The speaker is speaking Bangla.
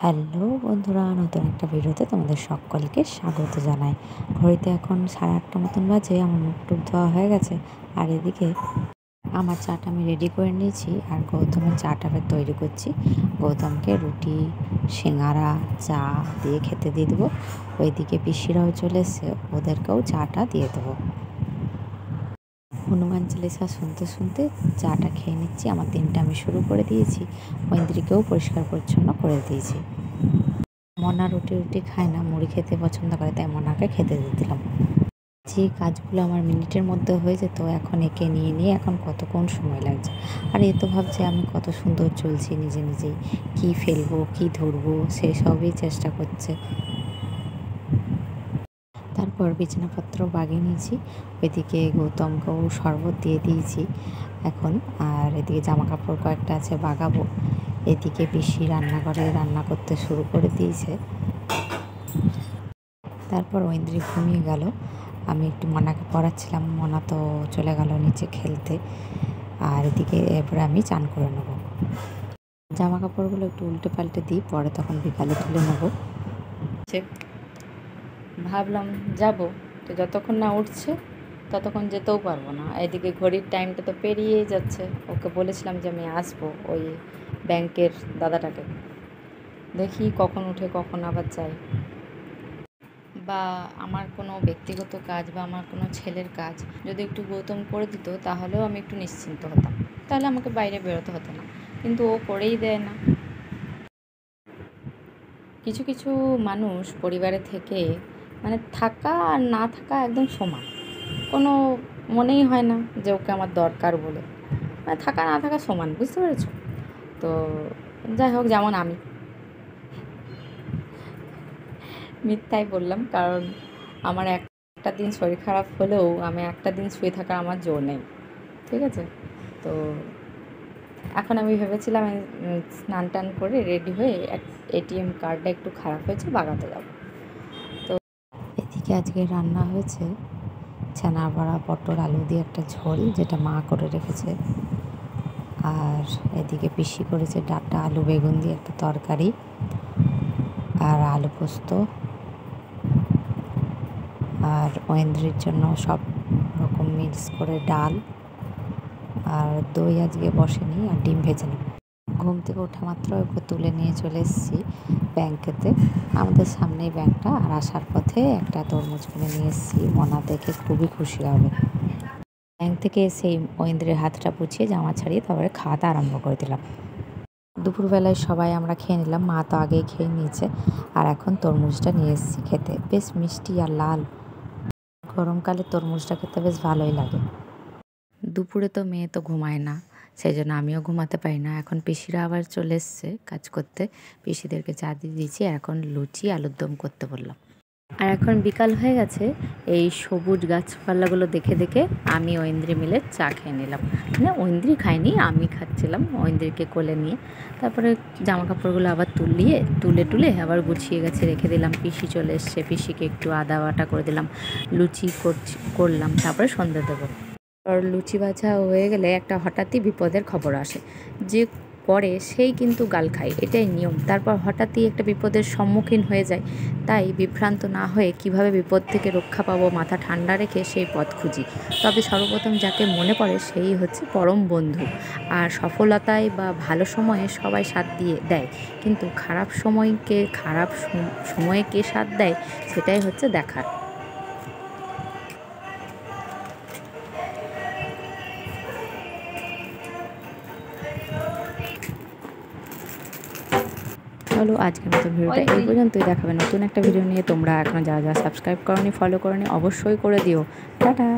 হ্যালো বন্ধুরা, নতুন একটা ভিডিওতে তোমাদের সকলকে স্বাগত জানাই। ঘড়িতে এখন 8:30 মতন বাজে। আমার মুখ টুক ধোয়া হয়ে গেছে, আর এদিকে আমার চাটা আমি রেডি করে নিয়েছি, আর গৌতমের চাটা আমি তৈরি করছি। গৌতমকে রুটি, সিঙ্গারা, চা দিয়ে খেতে দিয়ে দেবো। ওইদিকে পিসিরাও চলে এসছে, ওদেরকেও চাটা দিয়ে দেবো। হনুমান চালিসা শুনতে শুনতে চাটা খেয়ে নিচ্ছি। আমার দিনটা আমি শুরু করে দিয়েছি। ঐন্দ্রিকেও পরিষ্কার পরিচ্ছন্ন করে দিয়েছি। মনা রুটি খায় না, মুড়ি খেতে পছন্দ করে, তাই মনাকে খেতে দিয়ে দিলাম। যে কাজগুলো আমার মিনিটের মধ্যে হয়ে যেত, এখন একে নিয়ে এখন কতক্ষণ সময় লাগছে। আর এ তো ভাবছে আমি কত সুন্দর চলছি নিজেই, কি ফেলবো কি ধরবো সেসবই চেষ্টা করছে। তারপর বিছানাপত্র বাগিয়ে নিয়েছি। ওইদিকে গৌতমকেও শরবত দিয়ে দিয়েছি এখন। আর এদিকে জামা কাপড় কয়েকটা আছে বাগাবো। এদিকে পিসি রান্নাঘরে রান্না করতে শুরু করে দিয়েছে। তারপর ঐন্দ্রি ঘুমিয়ে গেল। আমি একটু মনাকে পড়াচ্ছিলাম, মনা তো চলে গেল নিচে খেলতে। আর এদিকে এরপরে আমি চান করে নেব। জামা কাপড়গুলো একটু উল্টে পাল্টে দিই, পরে তখন বিকালে তুলে নেব। ভাবলাম যাব, তো যতক্ষণ না উঠছে ততক্ষণ যেতেও পারবো না। এদিকে ঘড়ির টাইমটা তো পেরিয়েই যাচ্ছে। ওকে বলেছিলাম যে আমি আসবো, ওই ব্যাংকের দাদাটাকে দেখি কখন উঠে কখন আবার যাই। বা আমার কোনো ব্যক্তিগত কাজ বা আমার কোনো ছেলের কাজ যদি একটু গৌতম করে দিত, তাহলেও আমি একটু নিশ্চিন্ত হতাম, তাহলে আমাকে বাইরে বেরোতে হতো না। কিন্তু ও করেই দেয় না। কিছু কিছু মানুষ পরিবারে থেকে মানে থাকা আর না থাকা একদম সমান, কোনো মনেই হয় না যে ওকে আমার দরকার বলে। মানে থাকা না থাকা সমান, বুঝতে পেরেছ? তো যাই হোক, যেমন আমি মিথ্যাই বললাম, কারণ আমার একটা দিন শরীর খারাপ হলেও আমি একটা দিন শুয়ে থাকার আমার জোর নেই, ঠিক আছে? তো এখন আমি ভেবেছিলাম স্নান টান করে রেডি হয়ে এটিএম কার্ডটা একটু খারাপ হয়েছে, বাগাতে যাব। তো এদিকে আজকে রান্না হয়েছে ছানা বড়া, পটল আলু দিয়ে একটা ঝোল, যেটা মা করে রেখেছে। আর এদিকে পিসি করেছে ডাঁটা আলু বেগুন দিয়ে একটা তরকারি, আর আলু পোস্ত, আর ঐন্দ্রির জন্য সব রকম মিক্স করে ডাল, আর দই আজকে বসেনি, আর ডিম ভেজে নেব। ঘুম থেকে ওঠা মাত্র ওকে তুলে নিয়ে চলে এসেছি ব্যাংকেতে। আমাদের সামনেই ব্যাংকটা, আর আসার পথে একটা তরমুজ কিনে নিয়ে এসেছি। মনা দেখে খুবই খুশি হবে। ব্যাংক থেকে এসেই ঐন্দ্রির হাতটা পুছিয়ে জামা ছাড়িয়ে তারপরে খাওয়াতে আরম্ভ করে দিলাম। দুপুরবেলায় সবাই আমরা খেয়ে নিলাম, মা তো আগেই খেয়ে নিয়েছে। আর এখন তরমুজটা নিয়ে এসেছি খেতে, বেশ মিষ্টি আর লাল। গরমকালে তরমুজটা খেতে বেশ ভালোই লাগে। দুপুরে তো মেয়ে তো ঘুমায় না, সেই জন্য আমিও ঘুমাতে পারি না। এখন পিসিরা আবার চলে এসছে কাজ করতে, পিসিদেরকে চা দিয়ে দিয়েছি। আর এখন লুচি আলুর দম করতে বললাম। আর এখন বিকাল হয়ে গেছে, এই সবুজ গাছপালাগুলো দেখে দেখে আমি ঐন্দ্রি মিলে চা খেয়ে নিলাম। মানে ঐন্দ্রি খাইনি, আমি খাচ্ছিলাম ঐন্দ্রিকে কোলে নিয়ে। তারপরে জামা কাপড়গুলো আবার তুলে আবার গুছিয়ে গেছে রেখে দিলাম। পিসি চলে এসছে, পিসিকে একটু আদা বাটা করে দিলাম, লুচি করলাম, তারপরে সন্ধ্যে দেবো। আর লুচি ভাজা হয়ে গেলে একটা হঠাৎই বিপদের খবর আসে, যে করে সেই কিন্তু গাল খায়, এটাই নিয়ম। তারপর হঠাৎই একটা বিপদের সম্মুখীন হয়ে যায়। তাই বিভ্রান্ত না হয়ে কিভাবে বিপদ থেকে রক্ষা পাবো মাথা ঠান্ডা রেখে সেই পথ খুঁজি। তবে সর্বপ্রথম যাকে মনে পড়ে সেই হচ্ছে পরম বন্ধু। আর সফলতায় বা ভালো সময়ে সবাই সাথ দিয়ে দেয়, কিন্তু খারাপ সময়ে কে সাথ দেয় সেটাই হচ্ছে দেখার। চলো, আজকের মতো ভিডিওটা এই পর্যন্তই। দেখাবে নতুন একটা ভিডিও নিয়ে। তোমরা এখন যারা সাবস্ক্রাইব করোনি, ফলো করোনি, অবশ্যই করে দিও। টাটা।